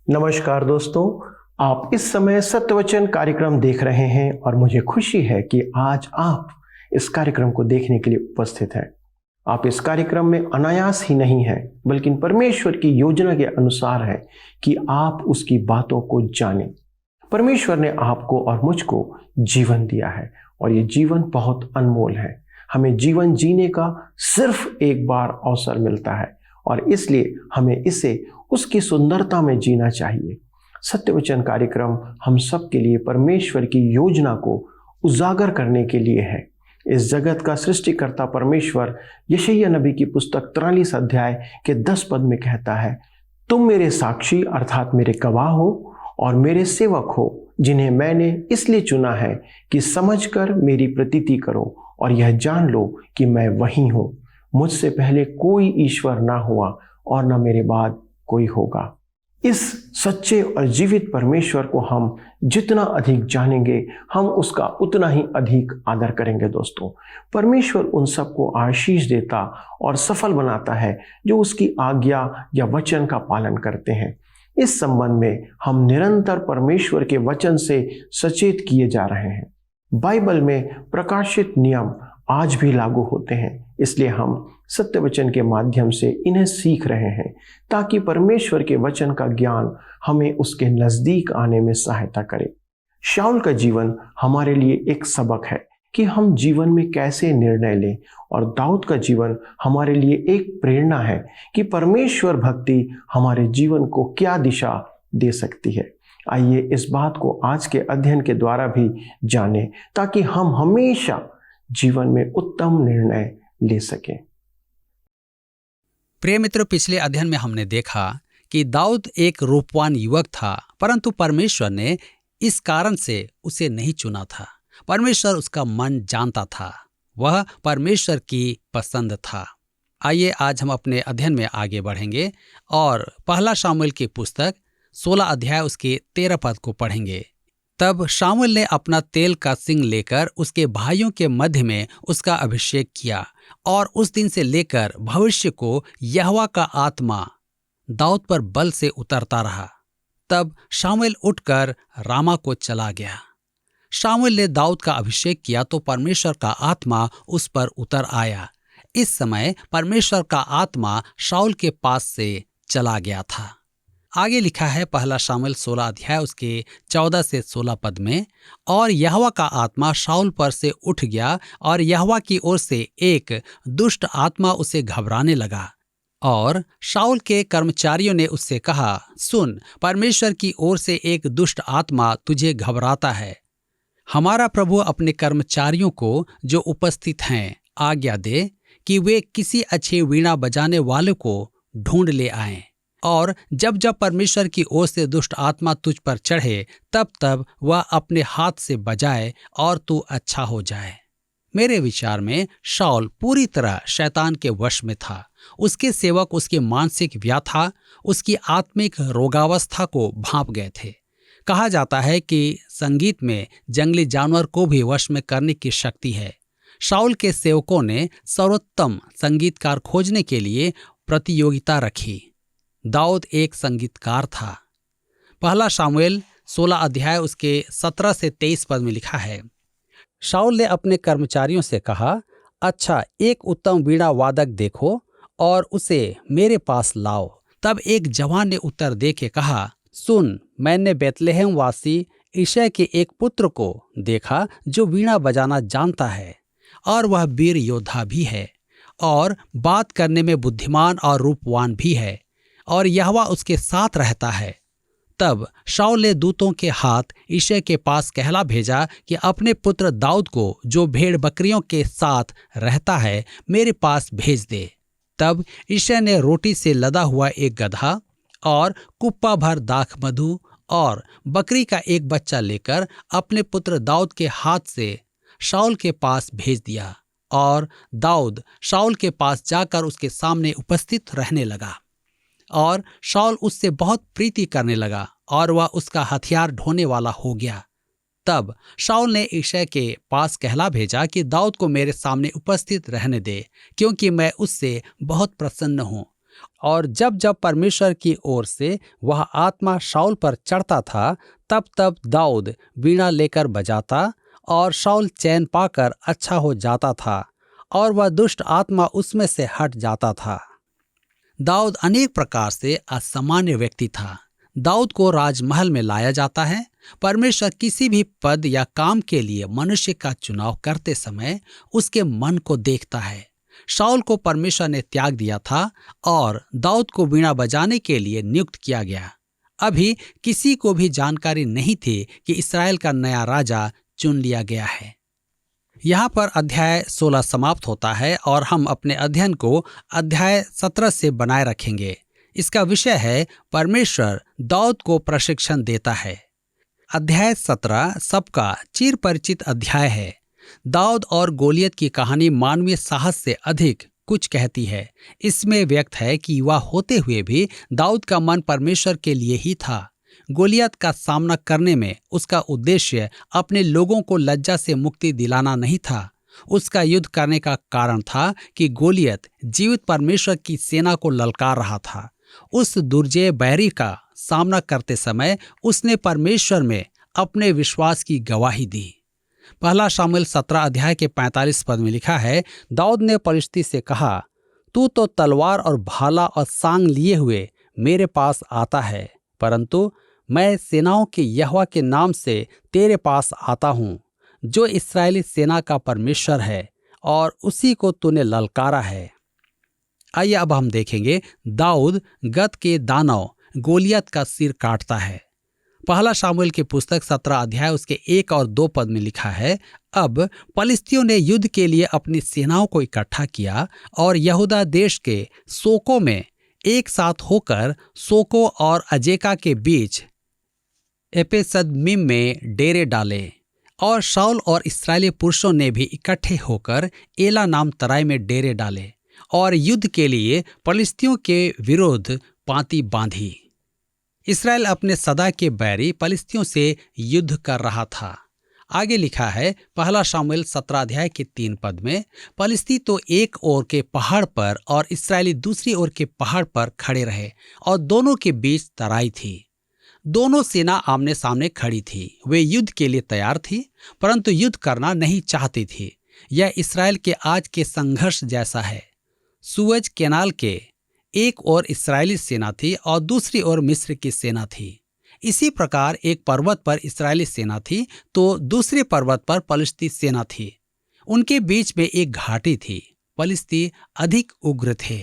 नमस्कार दोस्तों, आप इस समय सत्यवचन कार्यक्रम देख रहे हैं और मुझे खुशी है कि आज आप इस कार्यक्रम को देखने के लिए उपस्थित हैं। आप इस कार्यक्रम में अनायास ही नहीं हैं, बल्कि परमेश्वर की योजना के अनुसार है कि आप उसकी बातों को जानें। परमेश्वर ने आपको और मुझको जीवन दिया है और ये जीवन बहुत अनमोल है। हमें जीवन जीने का सिर्फ एक बार अवसर मिलता है और इसलिए हमें इसे उसकी सुंदरता में जीना चाहिए। सत्यवचन कार्यक्रम हम सब के लिए परमेश्वर की योजना को उजागर करने के लिए है। इस जगत का सृष्टिकर्ता परमेश्वर यशायाह नबी की पुस्तक 43 अध्याय के 10 पद में कहता है, तुम मेरे साक्षी अर्थात मेरे गवाह हो और मेरे सेवक हो, जिन्हें मैंने इसलिए चुना है कि समझकर मेरी प्रतीति करो और यह जान लो कि मैं वही हूँ। मुझसे पहले कोई ईश्वर ना हुआ और न मेरे बाद कोई होगा। इस सच्चे और जीवित परमेश्वर को हम जितना अधिक जानेंगे, हम उसका उतना ही अधिक आदर करेंगे। दोस्तों, परमेश्वर उन सबको आशीष देता और सफल बनाता है जो उसकी आज्ञा या वचन का पालन करते हैं। इस संबंध में हम निरंतर परमेश्वर के वचन से सचेत किए जा रहे हैं। बाइबल में प्रकाशित नियम आज भी लागू होते हैं, इसलिए हम सत्यवचन के माध्यम से इन्हें सीख रहे हैं ताकि परमेश्वर के वचन का ज्ञान हमें उसके नजदीक आने में सहायता करे। शाऊल का जीवन हमारे लिए एक सबक है कि हम जीवन में कैसे निर्णय लें और दाऊद का जीवन हमारे लिए एक प्रेरणा है कि परमेश्वर भक्ति हमारे जीवन को क्या दिशा दे सकती है। आइए इस बात को आज के अध्ययन के द्वारा भी जानें ताकि हम हमेशा जीवन में उत्तम निर्णय ले सकें। प्रिय मित्रों, पिछले अध्ययन में हमने देखा कि दाऊद एक रूपवान युवक था, परंतु परमेश्वर ने इस कारण से उसे नहीं चुना था। परमेश्वर उसका मन जानता था, वह परमेश्वर की पसंद था। आइए आज हम अपने अध्ययन में आगे बढ़ेंगे और पहला शामूएल की पुस्तक 16 अध्याय उसके 13 पद को पढ़ेंगे। तब शामूएल ने अपना तेल का सिंग लेकर उसके भाइयों के मध्य में उसका अभिषेक किया और उस दिन से लेकर भविष्य को यहोवा का आत्मा दाऊद पर बल से उतरता रहा। तब शामूएल उठकर रामा को चला गया। शामूएल ने दाऊद का अभिषेक किया तो परमेश्वर का आत्मा उस पर उतर आया। इस समय परमेश्वर का आत्मा शाऊल के पास से चला गया था। आगे लिखा है पहला शामूएल 16 अध्याय उसके 14 से 16 पद में, और यहोवा का आत्मा शाऊल पर से उठ गया और यहोवा की ओर से एक दुष्ट आत्मा उसे घबराने लगा। और शाऊल के कर्मचारियों ने उससे कहा, सुन, परमेश्वर की ओर से एक दुष्ट आत्मा तुझे घबराता है। हमारा प्रभु अपने कर्मचारियों को जो उपस्थित हैं आज्ञा दे कि वे किसी अच्छे वीणा बजाने वाले को ढूंढ ले आएं, और जब जब परमेश्वर की ओर से दुष्ट आत्मा तुझ पर चढ़े तब तब वह अपने हाथ से बजाए और तू अच्छा हो जाए। मेरे विचार में शाऊल पूरी तरह शैतान के वश में था। उसके सेवक उसकी मानसिक व्याथा, उसकी आत्मिक रोगावस्था को भांप गए थे। कहा जाता है कि संगीत में जंगली जानवर को भी वश में करने की शक्ति है। शाऊल के सेवकों ने सर्वोत्तम संगीतकार खोजने के लिए प्रतियोगिता रखी। दाऊद एक संगीतकार था। पहला शामूएल 16 अध्याय उसके 17 से 23 पद में लिखा है, शाऊल ने अपने कर्मचारियों से कहा, अच्छा, एक उत्तम वीणा वादक देखो और उसे मेरे पास लाओ। तब एक जवान ने उत्तर दे के कहा, सुन, मैंने बेतलेहम वासी यिशै के एक पुत्र को देखा जो वीणा बजाना जानता है और वह वीर योद्धा भी है और बात करने में बुद्धिमान और रूपवान भी है और यहोवा उसके साथ रहता है। तब शाऊल ने दूतों के हाथ यिशै के पास कहला भेजा कि अपने पुत्र दाऊद को जो भेड़ बकरियों के साथ रहता है मेरे पास भेज दे। तब यिशै ने रोटी से लदा हुआ एक गधा और कुप्पा भर दाख मधु और बकरी का एक बच्चा लेकर अपने पुत्र दाऊद के हाथ से शाऊल के पास भेज दिया, और दाऊद शाऊल के पास जाकर उसके सामने उपस्थित रहने लगा और शाऊल उससे बहुत प्रीति करने लगा और वह उसका हथियार ढोने वाला हो गया। तब शाऊल ने यिशै के पास कहला भेजा कि दाऊद को मेरे सामने उपस्थित रहने दे, क्योंकि मैं उससे बहुत प्रसन्न हूँ और जब जब परमेश्वर की ओर से वह आत्मा शाऊल पर चढ़ता था, तब तब दाऊद वीणा लेकर बजाता और शाऊल चैन पाकर अच्छा हो जाता था और वह दुष्ट आत्मा उसमें से हट जाता था। दाऊद अनेक प्रकार से असामान्य व्यक्ति था। दाऊद को राजमहल में लाया जाता है। परमेश्वर किसी भी पद या काम के लिए मनुष्य का चुनाव करते समय उसके मन को देखता है। शाऊल को परमेश्वर ने त्याग दिया था और दाऊद को वीणा बजाने के लिए नियुक्त किया गया। अभी किसी को भी जानकारी नहीं थी कि इस्राएल का नया राजा चुन लिया गया है। यहाँ पर अध्याय 16 समाप्त होता है और हम अपने अध्ययन को अध्याय 17 से बनाए रखेंगे। इसका विषय है परमेश्वर दाऊद को प्रशिक्षण देता है। अध्याय 17 सबका चिर परिचित अध्याय है। दाऊद और गोलियत की कहानी मानवीय साहस से अधिक कुछ कहती है। इसमें व्यक्त है कि युवा होते हुए भी दाऊद का मन परमेश्वर के लिए ही था। गोलियत का सामना करने में उसका उद्देश्य अपने लोगों को लज्जा से मुक्ति दिलाना नहीं था। उसका युद्ध करने का कारण था कि गोलियत जीवित परमेश्वर की सेना को ललकार रहा था। उस दुर्जय बैरी का सामना करते समय उसने परमेश्वर में अपने विश्वास की गवाही दी। पहला शामुएल 17 अध्याय के 45 पद में लिखा है, दाऊद ने पलिश्ती से कहा, तू तो तलवार और भाला और सांग लिए हुए मेरे पास आता है, परंतु मैं सेनाओं के यहोवा के नाम से तेरे पास आता हूँ, जो इस्राएली सेना का परमेश्वर है, और उसी को तूने ललकारा है। आइए अब हम देखेंगे दाऊद गत के दानव गोलियत का सिर काटता है। पहला शामुएल की पुस्तक 17 अध्याय उसके 1 और 2 पद में लिखा है, अब पलिश्तियों ने युद्ध के लिए अपनी सेनाओं को इकट्ठा किया और यहूदा देश के सोको में एक साथ होकर सोको और अजेका के बीच एपेसदमिम में डेरे डाले। और शाऊल और इस्राएली पुरुषों ने भी इकट्ठे होकर एला नाम तराई में डेरे डाले और युद्ध के लिए पलिश्तियों के विरुद्ध पांति बांधी। इस्राएल अपने सदा के बैरी पलिश्तियों से युद्ध कर रहा था। आगे लिखा है पहला शामुएल 17 अध्याय के 3 पद में, पलिश्ती तो एक ओर के पहाड़ पर और इस्राएली दूसरी ओर के पहाड़ पर खड़े रहे और दोनों के बीच तराई थी। दोनों सेना आमने सामने खड़ी थी। वे युद्ध के लिए तैयार थी, परंतु युद्ध करना नहीं चाहती थी। यह इस्राएल के आज के संघर्ष जैसा है। सुएज कैनाल के एक ओर इस्राएली सेना थी और दूसरी ओर मिस्र की सेना थी। इसी प्रकार एक पर्वत पर इस्राएली सेना थी तो दूसरे पर्वत पर पलिश्ती सेना थी। उनके बीच में एक घाटी थी। पलिश्ती अधिक उग्र थे।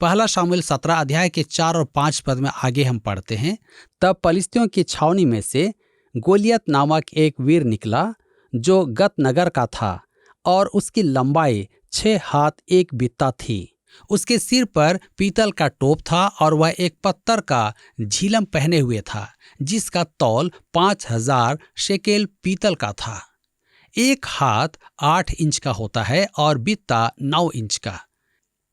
पहला शामुएल 17 अध्याय के 4 और 5 पद में आगे हम पढ़ते हैं, तब पलिश्तियों की छावनी में से गोलियत नामक एक वीर निकला जो गत नगर का था और उसकी लंबाई 6 हाथ 1 बित्ता थी। उसके सिर पर पीतल का टोप था और वह एक पत्थर का झिलम पहने हुए था, जिसका तौल 5000 शेकेल पीतल का था। एक हाथ 8 इंच का होता है और बित्ता 9 इंच का।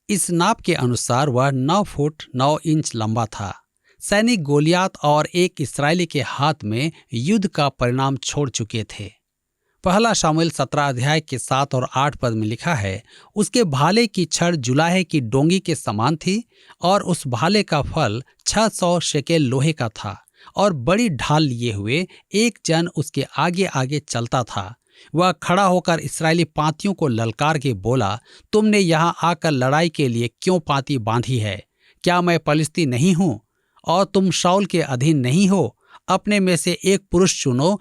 इस नाप के अनुसार वह 9 फुट 9 इंच लंबा था। सैनिक गोलियत और एक इस्राएली के हाथ में युद्ध का परिणाम छोड़ चुके थे। पहला शामुएल 17 अध्याय के 7 और 8 पद में लिखा है, उसके भाले की छड़ जुलाहे की डोंगी के समान थी और उस भाले का फल 600 शेकेल लोहे का था और बड़ी ढाल लिए हुए एक जन उसके आगे आगे चलता था। वह खड़ा होकर इस्राएली पांतियों को ललकार के बोला, तुमने यहाँ आकर लड़ाई के लिए क्यों पांति बांधी है? क्या मैं पलिश्ती नहीं हूँ और तुम शाऊल के अधीन नहीं हो? अपने में से एक पुरुष चुनो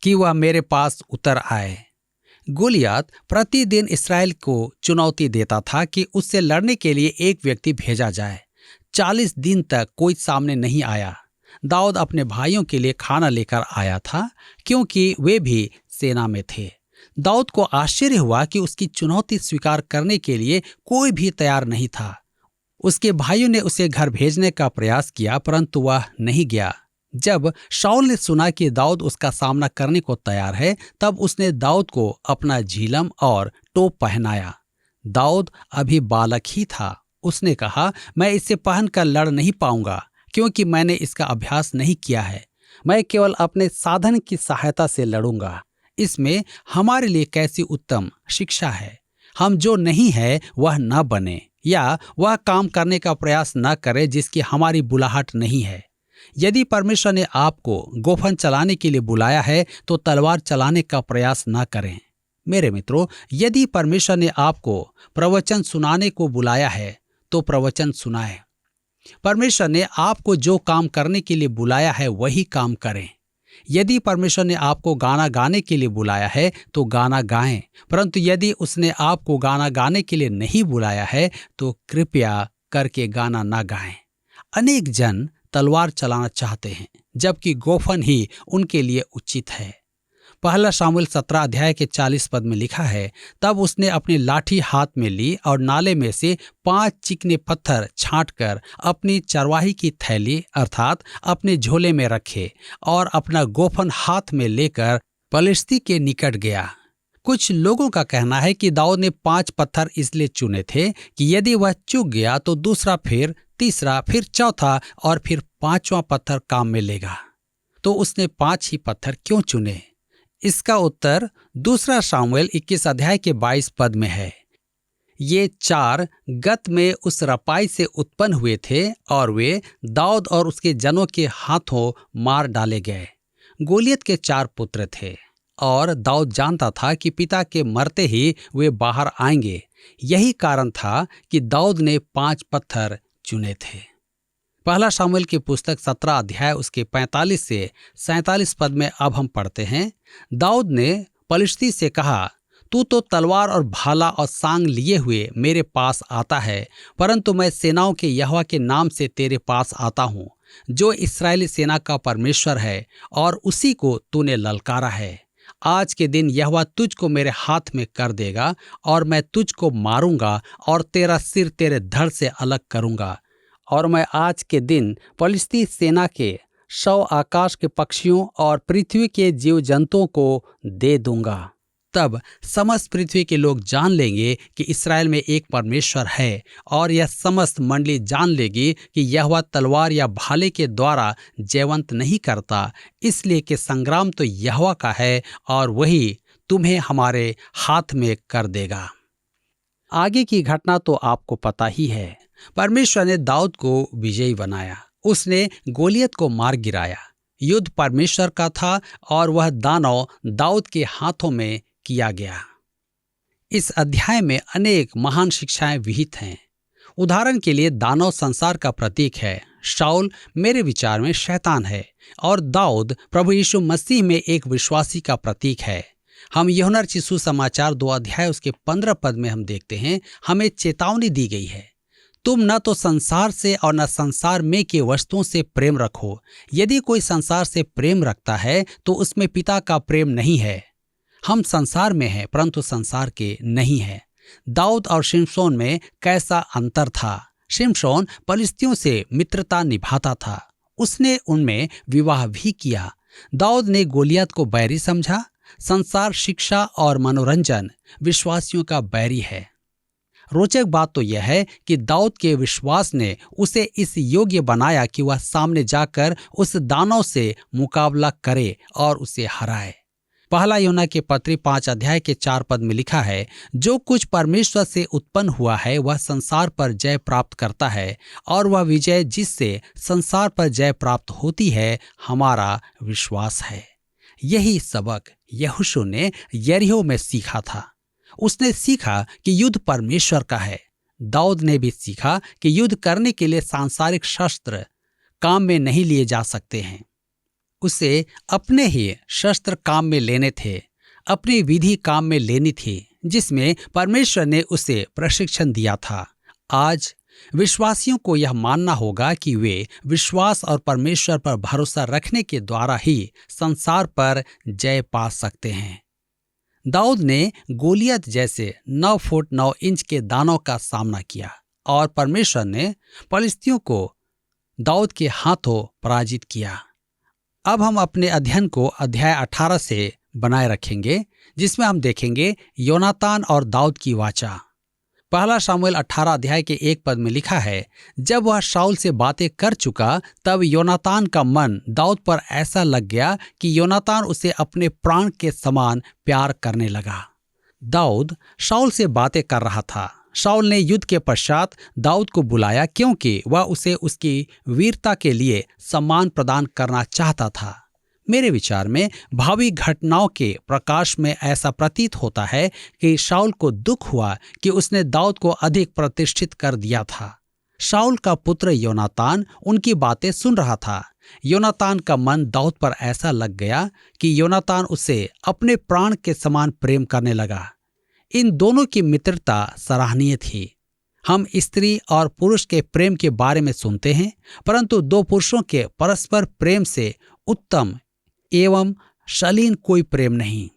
कि वह मेरे पास उतर आए। गोलियत प्रतिदिन इस्राएल को चुनौती देता था कि उससे लड़ने के लिए एक व्यक्ति भेजा जाए। 40 दिन तक कोई सामने नहीं आया। दाऊद अपने भाइयों के लिए खाना लेकर आया था क्योंकि वे भी सेना में थे। दाऊद को आश्चर्य हुआ कि उसकी चुनौती स्वीकार करने के लिए कोई भी तैयार नहीं था। उसके भाइयों ने उसे घर भेजने का प्रयास किया, परंतु वह नहीं गया। जब शाऊल ने सुना कि दाऊद उसका सामना करने को तैयार है, तब उसने दाऊद को अपना झिलम और टोप पहनाया। दाऊद अभी बालक ही था। उसने कहा, मैं इसे पहनकर लड़ नहीं पाऊंगा क्योंकि मैंने इसका अभ्यास नहीं किया है। मैं केवल अपने साधन की सहायता से लड़ूंगा। इसमें हमारे लिए कैसी उत्तम शिक्षा है। हम जो नहीं है वह न बने, या वह काम करने का प्रयास न करे जिसकी हमारी बुलाहट नहीं है। यदि परमेश्वर ने आपको गोफन चलाने के लिए बुलाया है तो तलवार चलाने का प्रयास न करें। मेरे मित्रों, यदि परमेश्वर ने आपको प्रवचन सुनाने को बुलाया है तो प्रवचन सुनाएं। परमेश्वर ने आपको जो काम करने के लिए बुलाया है वही काम करें। यदि परमेश्वर ने आपको गाना गाने के लिए बुलाया है तो गाना गाएं, परंतु यदि उसने आपको गाना गाने के लिए नहीं बुलाया है तो कृपया करके गाना ना गाएं। अनेक जन तलवार चलाना चाहते हैं जबकि गोफन ही उनके लिए उचित है। पहला शामुएल 17 अध्याय के 40 पद में लिखा है, तब उसने अपनी लाठी हाथ में ली और नाले में से 5 चिकने पत्थर छांटकर अपनी चरवाही की थैली अर्थात अपने झोले में रखे और अपना गोफन हाथ में लेकर पलिश्ती के निकट गया। कुछ लोगों का कहना है कि दाऊद ने 5 पत्थर इसलिए चुने थे कि यदि वह चूक गया तो दूसरा, फिर तीसरा, फिर चौथा और फिर 5वां पत्थर काम में लेगा। तो उसने 5 ही पत्थर क्यों चुने? इसका उत्तर दूसरा शामुएल 21 अध्याय के 22 पद में है। ये 4 गत में उस रपाई से उत्पन्न हुए थे और वे दाऊद और उसके जनों के हाथों मार डाले गए। गोलियत के 4 पुत्र थे और दाऊद जानता था कि पिता के मरते ही वे बाहर आएंगे। यही कारण था कि दाऊद ने 5 पत्थर चुने थे। पहला शामुएल की पुस्तक 17 अध्याय उसके 45 से 47 पद में अब हम पढ़ते हैं, दाऊद ने पलिश्ती से कहा, तू तो तलवार और भाला और सांग लिए हुए मेरे पास आता है, परंतु मैं सेनाओं के यहोवा के नाम से तेरे पास आता हूँ, जो इस्राएली सेना का परमेश्वर है, और उसी को तूने ललकारा है। आज के दिन यहोवा तुझको मेरे हाथ में कर देगा और मैं तुझको मारूंगा और तेरा सिर तेरे धड़ से अलग करूंगा। और मैं आज के दिन पलिश्ती सेना के शव आकाश के पक्षियों और पृथ्वी के जीव जंतुओं को दे दूंगा। तब समस्त पृथ्वी के लोग जान लेंगे कि इस्राएल में एक परमेश्वर है, और यह समस्त मंडली जान लेगी कि यहोवा तलवार या भाले के द्वारा जयवंत नहीं करता, इसलिए कि संग्राम तो यहोवा का है और वही तुम्हें हमारे हाथ में कर देगा। आगे की घटना तो आपको पता ही है। परमेश्वर ने दाऊद को विजयी बनाया। उसने गोलियत को मार गिराया। युद्ध परमेश्वर का था और वह दानव दाऊद के हाथों में किया गया। इस अध्याय में अनेक महान शिक्षाएं विहित हैं। उदाहरण के लिए दानव संसार का प्रतीक है, शाऊल मेरे विचार में शैतान है, और दाऊद प्रभु यीशु मसीह में एक विश्वासी का प्रतीक है। हम यूहन्ना रचित सुसमाचार 2 अध्याय उसके 15 पद में हम देखते हैं, हमें चेतावनी दी गई है, तुम न तो संसार से और न संसार में के वस्तुओं से प्रेम रखो। यदि कोई संसार से प्रेम रखता है तो उसमें पिता का प्रेम नहीं है। हम संसार में हैं परंतु संसार के नहीं हैं। दाऊद और शिमशोन में कैसा अंतर था। शिमशोन पलिश्तियों से मित्रता निभाता था, उसने उनमें विवाह भी किया। दाऊद ने गोलियत को बैरी समझा। संसार, शिक्षा और मनोरंजन विश्वासियों का बैरी है। रोचक बात तो यह है कि दाऊद के विश्वास ने उसे इस योग्य बनाया कि वह सामने जाकर उस दानव से मुकाबला करे और उसे हराए। पहला यूहन्ना के पत्री 5 अध्याय के 4 पद में लिखा है, जो कुछ परमेश्वर से उत्पन्न हुआ है वह संसार पर जय प्राप्त करता है, और वह विजय जिससे संसार पर जय प्राप्त होती है हमारा विश्वास है। यही सबक यहोशू ने यरीहो में सीखा था। उसने सीखा कि युद्ध परमेश्वर का है। दाऊद ने भी सीखा कि युद्ध करने के लिए सांसारिक शस्त्र काम में नहीं लिए जा सकते हैं। उसे अपने ही शस्त्र काम में लेने थे, अपनी विधि काम में लेनी थी, जिसमें परमेश्वर ने उसे प्रशिक्षण दिया था। आज विश्वासियों को यह मानना होगा कि वे विश्वास और परमेश्वर पर भरोसा रखने के द्वारा ही संसार पर जय पा सकते हैं। दाऊद ने गोलियत जैसे 9 फुट 9 इंच के दानव का सामना किया, और परमेश्वर ने पलिश्तियों को दाऊद के हाथों पराजित किया। अब हम अपने अध्ययन को अध्याय 18 से बनाए रखेंगे, जिसमें हम देखेंगे योनातान और दाऊद की वाचा। पहला शामुएल 18 अध्याय के 1 पद में लिखा है, जब वह शाऊल से बातें कर चुका तब योनातान का मन दाऊद पर ऐसा लग गया कि योनातान उसे अपने प्राण के समान प्यार करने लगा। दाऊद शाऊल से बातें कर रहा था। शाऊल ने युद्ध के पश्चात दाऊद को बुलाया क्योंकि वह उसे उसकी वीरता के लिए सम्मान प्रदान करना चाहता था। मेरे विचार में भावी घटनाओं के प्रकाश में ऐसा प्रतीत होता है कि शाऊल को दुख हुआ कि उसने दाऊद को अधिक प्रतिष्ठित कर दिया था। शाऊल का पुत्र योनातान उनकी बातें सुन रहा था। योनातान का मन दाऊद पर ऐसा लग गया कि योनातान उसे अपने प्राण के समान प्रेम करने लगा। इन दोनों की मित्रता सराहनीय थी। हम स्त्री और पुरुष के प्रेम के बारे में सुनते हैं, परंतु दो पुरुषों के परस्पर प्रेम से उत्तम एवं शालीन कोई प्रेम नहीं।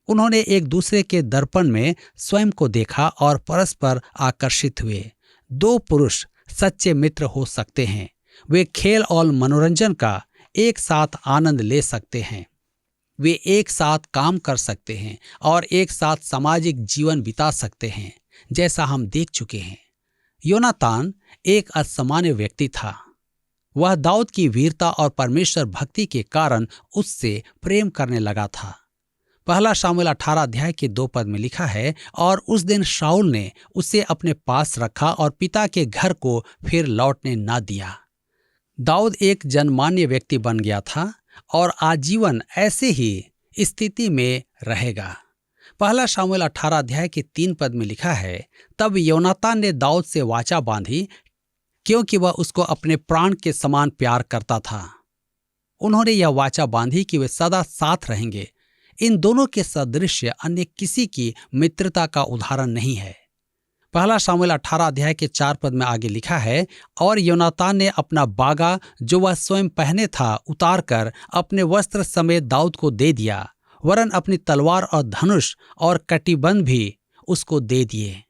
उन्होंने एक दूसरे के दर्पण में स्वयं को देखा और परस्पर आकर्षित हुए। दो पुरुष सच्चे मित्र हो सकते हैं। वे खेल और मनोरंजन का एक साथ आनंद ले सकते हैं। वे एक साथ काम कर सकते हैं और एक साथ सामाजिक जीवन बिता सकते हैं, जैसा हम देख चुके हैं। योनातान एक असामान्य व्यक्ति था। वह दाऊद की वीरता और परमेश्वर भक्ति के कारण उससे प्रेम करने लगा था। पहला शामूएल 18 अध्याय के 2 पद में लिखा है, और उस दिन शाऊल ने उसे अपने पास रखा और पिता के घर को फिर लौटने न दिया। दाऊद एक जनमान्य व्यक्ति बन गया था और आजीवन ऐसे ही स्थिति में रहेगा। पहला शामूएल 18 अध्याय के 3 पद में लिखा है, तब योनातान ने दाऊद से वाचा बांधी क्योंकि वह उसको अपने प्राण के समान प्यार करता था। उन्होंने यह वाचा बांधी कि वे सदा साथ रहेंगे। इन दोनों के सदृश अन्य किसी की मित्रता का उदाहरण नहीं है। पहला शामूएल 18 अध्याय के 4 पद में आगे लिखा है, और योनातान ने अपना बागा जो वह स्वयं पहने था उतारकर अपने वस्त्र समेत दाऊद को दे दिया, वरन अपनी तलवार और धनुष और कटिबंध भी उसको दे दिए।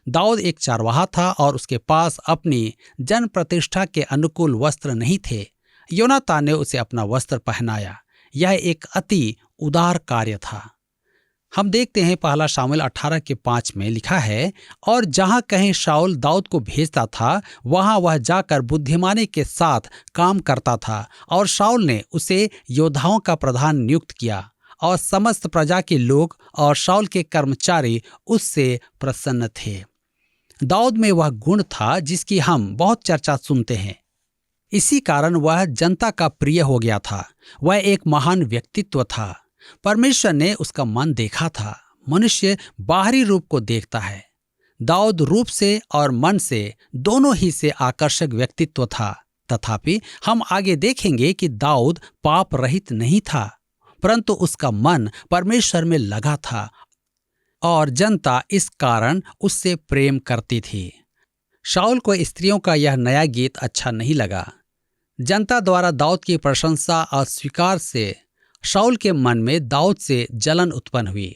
दाऊद एक चारवाहा था और उसके पास अपनी जन प्रतिष्ठा के अनुकूल वस्त्र नहीं थे। योनातान ने उसे अपना वस्त्र पहनाया। यह एक अति उदार कार्य था। हम देखते हैं पहला शामूएल 18 के 5 में लिखा है, और जहां कहीं शाऊल दाऊद को भेजता था वहां वह जाकर बुद्धिमानी के साथ काम करता था, और शाऊल ने उसे योद्धाओं का प्रधान नियुक्त किया, और समस्त प्रजा के लोग और शाऊल के कर्मचारी उससे प्रसन्न थे। दाऊद में वह गुण था जिसकी हम बहुत चर्चा सुनते हैं। इसी कारण वह जनता का प्रिय हो गया था। वह एक महान व्यक्तित्व था। परमेश्वर ने उसका मन देखा था। मनुष्य बाहरी रूप को देखता है। दाऊद रूप से और मन से दोनों ही से आकर्षक व्यक्तित्व था। तथापि हम आगे देखेंगे कि दाऊद पाप रहित नहीं था, परंतु उसका मन परमेश्वर में लगा था और जनता इस कारण उससे प्रेम करती थी। शाऊल को स्त्रियों का यह नया गीत अच्छा नहीं लगा। जनता द्वारा दाऊद की प्रशंसा और स्वीकार से शाऊल के मन में दाऊद से जलन उत्पन्न हुई।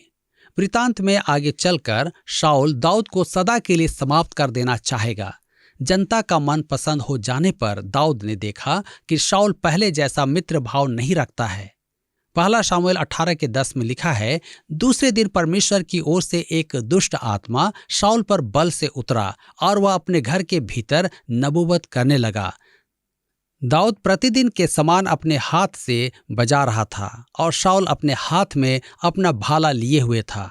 वृतांत में आगे चलकर शाऊल दाऊद को सदा के लिए समाप्त कर देना चाहेगा। जनता का मन पसंद हो जाने पर दाऊद ने देखा कि शाऊल पहले जैसा मित्र भाव नहीं रखता है। पहला शामूएल 18 के 10 में लिखा है, दूसरे दिन परमेश्वर की ओर से एक दुष्ट आत्मा शाऊल पर बल से उतरा और वह अपने घर के भीतर नबूवत करने लगा। दाऊद प्रतिदिन के समान अपने हाथ से बजा रहा था और शाऊल अपने हाथ में अपना भाला लिए हुए था।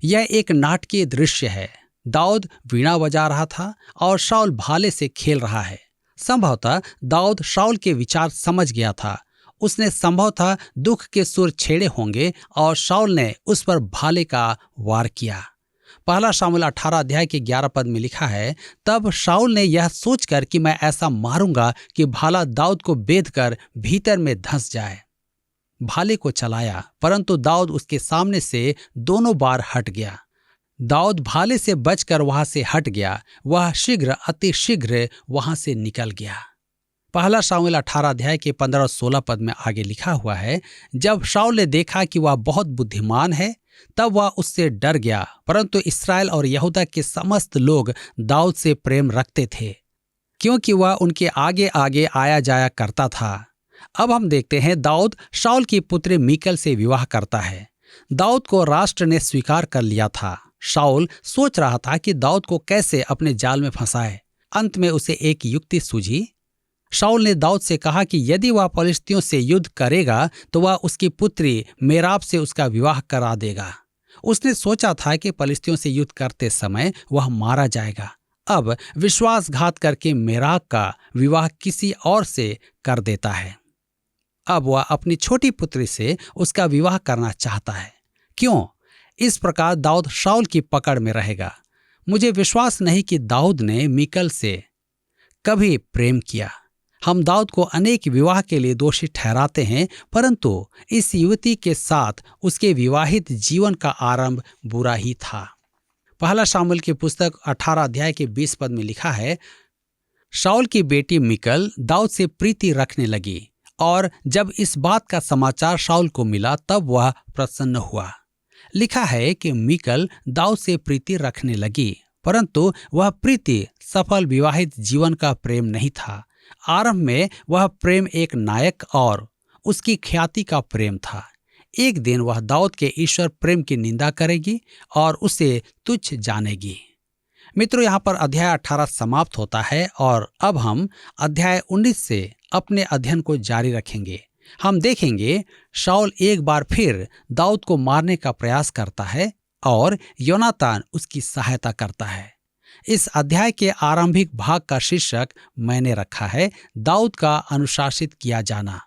यह एक नाटकीय दृश्य है। दाऊद वीणा बजा रहा था और शाऊल भाले से खेल रहा है। संभवतः दाऊद शाऊल के विचार समझ गया था। उसने संभवतः दुख के सुर छेड़े होंगे और शाऊल ने उस पर भाले का वार किया। पहला शामूएल 18 अध्याय के 11 पद में लिखा है, तब शाऊल ने यह सोचकर कि मैं ऐसा मारूंगा कि भाला दाऊद को बेधकर भीतर में धंस जाए, भाले को चलाया, परंतु दाऊद उसके सामने से दोनों बार हट गया। दाऊद भाले से बचकर वहां से हट गया। वह शीघ्र अति शीघ्र वहां से निकल गया। पहला शामूएल 18 अध्याय के 15 और 16 पद में आगे लिखा हुआ है, जब शाऊल ने देखा कि वह बहुत बुद्धिमान है तब वह उससे डर गया, परंतु इस्राएल और यहूदा के समस्त लोग दाऊद से प्रेम रखते थे क्योंकि वह उनके आगे आगे आया जाया करता था। अब हम देखते हैं दाऊद शाऊल की पुत्री मीकल से विवाह करता है। दाऊद को राष्ट्र ने स्वीकार कर लिया था। शाऊल सोच रहा था कि दाऊद को कैसे अपने जाल में फंसाए। अंत में उसे एक युक्ति सूझी। शाऊल ने दाऊद से कहा कि यदि वह पलिश्तियों से युद्ध करेगा तो वह उसकी पुत्री मेराब से उसका विवाह करा देगा। उसने सोचा था कि फलिश्तियों से युद्ध करते समय वह मारा जाएगा। अब विश्वासघात करके मेराक का विवाह किसी और से कर देता है। अब वह अपनी छोटी पुत्री से उसका विवाह करना चाहता है। क्यों? इस प्रकार दाऊद शाऊल की पकड़ में रहेगा। मुझे विश्वास नहीं कि दाऊद ने मीकल से कभी प्रेम किया। हम दाऊद को अनेक विवाह के लिए दोषी ठहराते हैं, परंतु इस युवती के साथ उसके विवाहित जीवन का आरंभ बुरा ही था। पहला शामूएल की पुस्तक 18 अध्याय के 20 पद में लिखा है, शाऊल की बेटी मिकल दाऊद से प्रीति रखने लगी, और जब इस बात का समाचार शाऊल को मिला तब वह प्रसन्न हुआ। लिखा है कि मिकल दाऊद से प्रीति रखने लगी, परंतु वह प्रीति सफल विवाहित जीवन का प्रेम नहीं था। आरंभ में वह प्रेम एक नायक और उसकी ख्याति का प्रेम था। एक दिन वह दाऊद के ईश्वर प्रेम की निंदा करेगी और उसे तुच्छ जानेगी। मित्रों, यहाँ पर अध्याय 18 समाप्त होता है और अब हम अध्याय 19 से अपने अध्ययन को जारी रखेंगे। हम देखेंगे शाऊल एक बार फिर दाऊद को मारने का प्रयास करता है और योनातान उसकी सहायता करता है। इस अध्याय के आरंभिक भाग का शीर्षक मैंने रखा है, दाऊद का अनुशासित किया जाना।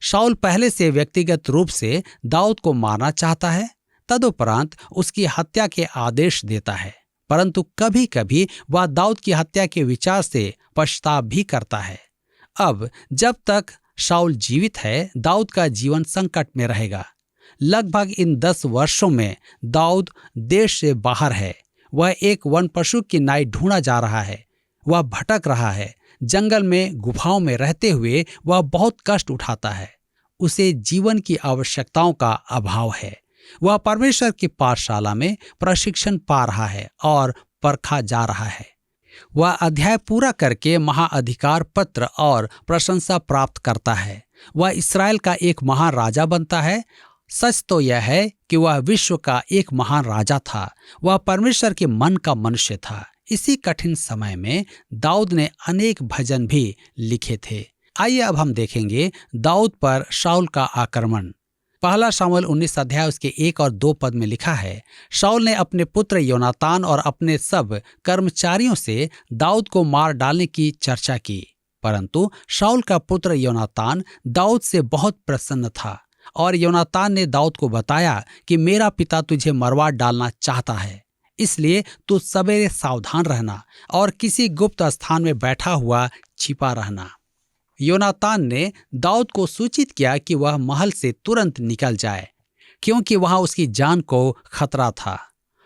शाऊल पहले से व्यक्तिगत रूप से दाऊद को मारना चाहता है, तदुपरांत उसकी हत्या के आदेश देता है, परंतु कभी कभी वह दाऊद की हत्या के विचार से पछतावा भी करता है। अब जब तक शाऊल जीवित है, दाऊद का जीवन संकट में रहेगा। लगभग इन 10 वर्षों में दाऊद देश से बाहर है। वह एक वन पशु की नाई ढूंढा जा रहा है। वह भटक रहा है। जंगल में गुफाओं में रहते हुए वह बहुत कष्ट उठाता है। उसे जीवन की आवश्यकताओं का अभाव है। वह परमेश्वर की पाठशाला में प्रशिक्षण पा रहा है और परखा जा रहा है। वह अध्याय पूरा करके महाअधिकार पत्र और प्रशंसा प्राप्त करता है। वह इस्राएल का एक महान राजा बनता है। सच तो यह है कि वह विश्व का एक महान राजा था। वह परमेश्वर के मन का मनुष्य था। इसी कठिन समय में दाऊद ने अनेक भजन भी लिखे थे। आइए अब हम देखेंगे दाऊद पर शाऊल का आक्रमण। पहला शामूएल 19 अध्याय उसके 1 और 2 पद में लिखा है, शाऊल ने अपने पुत्र योनातान और अपने सब कर्मचारियों से दाऊद को मार डालने की चर्चा की, परंतु शाऊल का पुत्र योनातान दाऊद से बहुत प्रसन्न था और योनातान ने दाऊद को बताया कि मेरा पिता तुझे मरवा डालना चाहता है, इसलिए तू सवेरे सावधान रहना और किसी गुप्त स्थान में बैठा हुआ छिपा रहना। योनातान ने दाऊद को सूचित किया कि वह महल से तुरंत निकल जाए, क्योंकि वहां उसकी जान को खतरा था।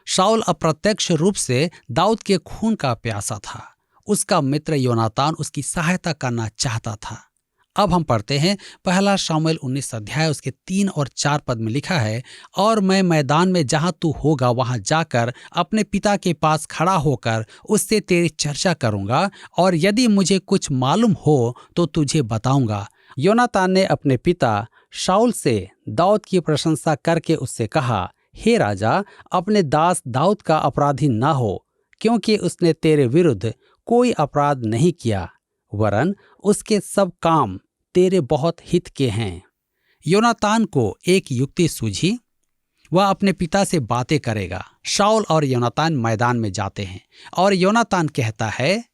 शाऊल अप्रत्यक्ष रूप से दाऊद के खून का प्यासा था। उसका मित्र योनातान उसकी सहायता करना चाहता था। अब हम पढ़ते हैं पहला शामूएल 19 अध्याय उसके 3 और 4 पद में लिखा है, और मैं मैदान में जहां तू होगा वहां जाकर अपने पिता के पास खड़ा होकर उससे तेरी चर्चा करूंगा, और यदि मुझे कुछ मालूम हो तो तुझे बताऊंगा। योनातान ने अपने पिता शाऊल से दाऊद की प्रशंसा करके उससे कहा, हे राजा, अपने दास दाऊद का अपराधी न हो, क्योंकि उसने तेरे विरुद्ध कोई अपराध नहीं किया, वरन उसके सब काम तेरे बहुत हित के हैं। योनातान को एक युक्ति सूझी। वह अपने पिता से बातें करेगा। शाऊल और योनातान मैदान में जाते हैं और योनातान कहता है,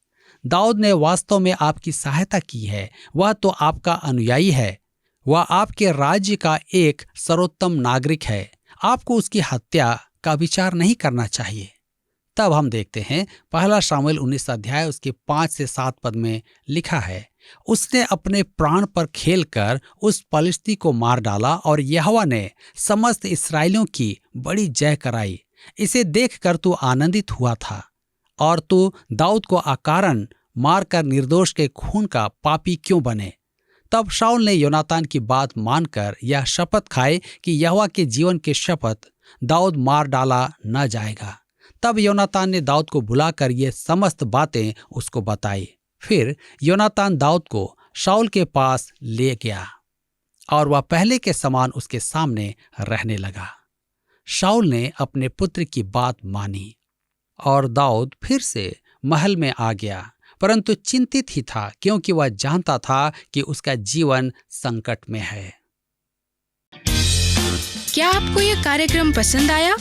दाऊद ने वास्तव में आपकी सहायता की है। वह तो आपका अनुयायी है। वह आपके राज्य का एक सर्वोत्तम नागरिक है। आपको उसकी हत्या का विचार नहीं करना चाहिए। तब हम देखते हैं पहला शामूएल 19 अध्याय उसके 5 से 7 पद में लिखा है, उसने अपने प्राण पर खेलकर उस पलिश्ती को मार डाला और यहोवा ने समस्त इस्राएलियों की बड़ी जय कराई। इसे देखकर तू आनंदित हुआ था और तू दाऊद को अकारण मारकर निर्दोष के खून का पापी क्यों बने? तब शाऊल ने योनातान की बात मानकर यह शपथ खाए कि यहोवा के जीवन के शपथ दाऊद मार डाला न जाएगा। तब योनातान ने दाऊद को बुलाकर ये समस्त बातें उसको बताई। फिर योनातान दाऊद को शाऊल के पास ले गया और वह पहले के समान उसके सामने रहने लगा। शाऊल ने अपने पुत्र की बात मानी और दाऊद फिर से महल में आ गया, परंतु चिंतित ही था, क्योंकि वह जानता था कि उसका जीवन संकट में है। क्या आपको ये कार्यक्रम पसंद आया?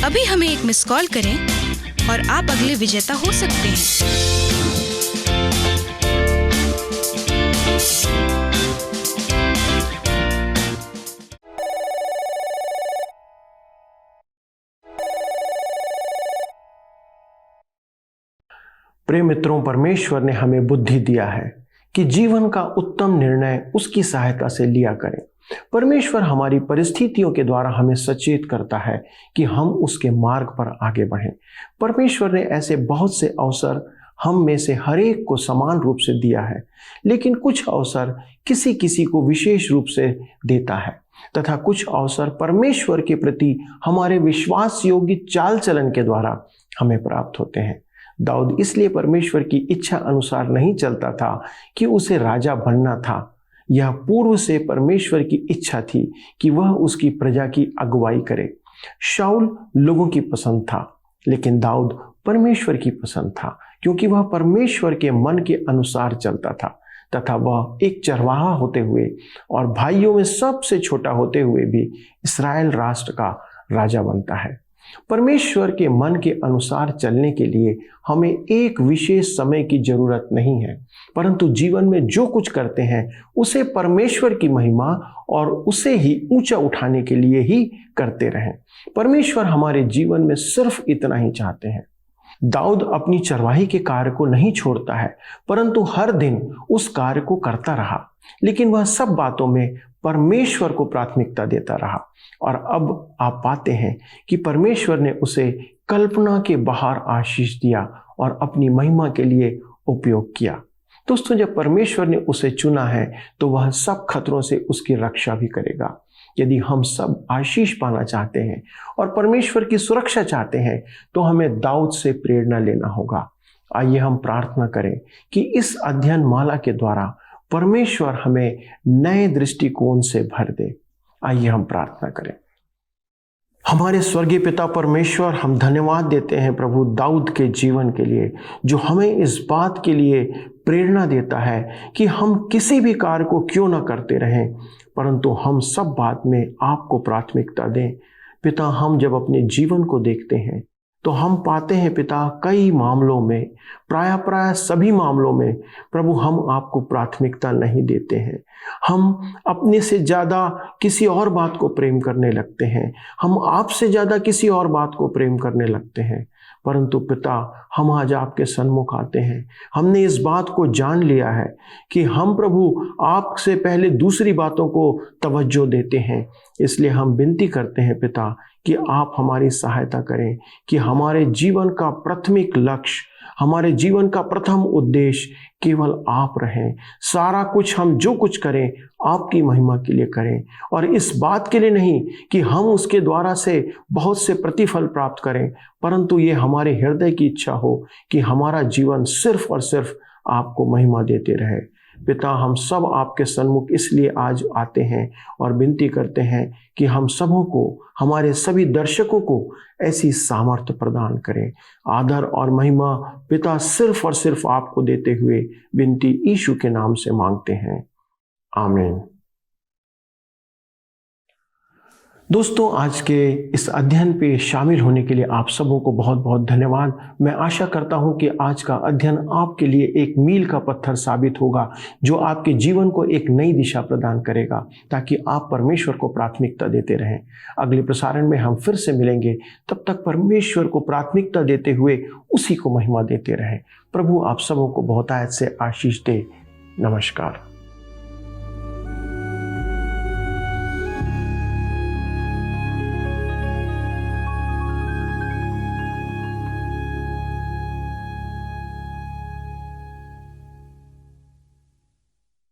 अभी हमें एक मिस कॉल करें और आप अगले विजेता हो सकते हैं। प्रिय मित्रों, परमेश्वर ने हमें बुद्धि दिया है कि जीवन का उत्तम निर्णय उसकी सहायता से लिया करें। परमेश्वर हमारी परिस्थितियों के द्वारा हमें सचेत करता है कि हम उसके मार्ग पर आगे बढ़ें। परमेश्वर ने ऐसे बहुत से अवसर हम में से हर एक को समान रूप से दिया है, लेकिन कुछ अवसर किसी किसी को विशेष रूप से देता है तथा कुछ अवसर परमेश्वर के प्रति हमारे विश्वास योग्य चाल चलन के द्वारा हमें प्राप्त होते हैं। दाऊद इसलिए परमेश्वर की इच्छा अनुसार नहीं चलता था कि उसे राजा बनना था। यह पूर्व से परमेश्वर की इच्छा थी कि वह उसकी प्रजा की अगुवाई करे। शाऊल लोगों की पसंद था, लेकिन दाऊद परमेश्वर की पसंद था, क्योंकि वह परमेश्वर के मन के अनुसार चलता था तथा वह एक चरवाहा होते हुए और भाइयों में सबसे छोटा होते हुए भी इस्राएल राष्ट्र का राजा बनता है। परमेश्वर के मन के अनुसार चलने के लिए हमें एक विशेष समय की जरूरत नहीं है, परंतु जीवन में जो कुछ करते हैं उसे परमेश्वर की महिमा और उसे ही ऊंचा उठाने के लिए ही करते रहें। परमेश्वर हमारे जीवन में सिर्फ इतना ही चाहते हैं। दाऊद अपनी चरवाही के कार्य को नहीं छोड़ता है, परंतु हर दिन उस कार्य को करता रहा, लेकिन वह सब बातों में परमेश्वर को प्राथमिकता देता रहा। और अब आप पाते हैं कि परमेश्वर ने उसे कल्पना के बाहर आशीष दिया और अपनी महिमा के लिए उपयोग किया। दोस्तों, जब परमेश्वर ने उसे चुना है तो वह सब खतरों से उसकी रक्षा भी करेगा। यदि हम सब आशीष पाना चाहते हैं और परमेश्वर की सुरक्षा चाहते हैं तो हमें दाऊद से प्रेरणा लेना होगा। आइए हम प्रार्थना करें कि इस अध्ययन माला के द्वारा परमेश्वर हमें नए दृष्टिकोण से भर दे। आइए हम प्रार्थना करें। हमारे स्वर्गीय पिता परमेश्वर, हम धन्यवाद देते हैं प्रभु दाऊद के जीवन के लिए, जो हमें इस बात के लिए प्रेरणा देता है कि हम किसी भी कार्य को क्यों ना करते रहें, परंतु हम सब बात में आपको प्राथमिकता दें। पिता, हम जब अपने जीवन को देखते हैं तो हम पाते हैं पिता, कई मामलों में, प्राय सभी मामलों में प्रभु हम आपको प्राथमिकता नहीं देते हैं। हम अपने से ज़्यादा किसी और बात को प्रेम करने लगते हैं, हम आपसे ज़्यादा किसी और बात को प्रेम करने लगते हैं। परंतु पिता, हम आज आपके सन्मुख आते हैं। हमने इस बात को जान लिया है कि हम प्रभु आपसे पहले दूसरी बातों को तवज्जो देते हैं। इसलिए हम विनती करते हैं पिता कि आप हमारी सहायता करें कि हमारे जीवन का प्राथमिक लक्ष्य, हमारे जीवन का प्रथम उद्देश्य केवल आप रहें। सारा कुछ हम जो कुछ करें आपकी महिमा के लिए करें, और इस बात के लिए नहीं कि हम उसके द्वारा से बहुत से प्रतिफल प्राप्त करें, परंतु ये हमारे हृदय की इच्छा हो कि हमारा जीवन सिर्फ और सिर्फ आपको महिमा देते रहे। पिता, हम सब आपके सन्मुख इसलिए आज आते हैं और विनती करते हैं कि हम सबों को, हमारे सभी दर्शकों को ऐसी सामर्थ्य प्रदान करें। आदर और महिमा पिता सिर्फ और सिर्फ आपको देते हुए विनती यीशु के नाम से मांगते हैं, आमीन। दोस्तों, आज के इस अध्ययन पे शामिल होने के लिए आप सबों को बहुत बहुत धन्यवाद। मैं आशा करता हूं कि आज का अध्ययन आपके लिए एक मील का पत्थर साबित होगा, जो आपके जीवन को एक नई दिशा प्रदान करेगा, ताकि आप परमेश्वर को प्राथमिकता देते रहें। अगले प्रसारण में हम फिर से मिलेंगे। तब तक परमेश्वर को प्राथमिकता देते हुए उसी को महिमा देते रहें। प्रभु आप सबों को बहुतायत से आशीष दे। नमस्कार।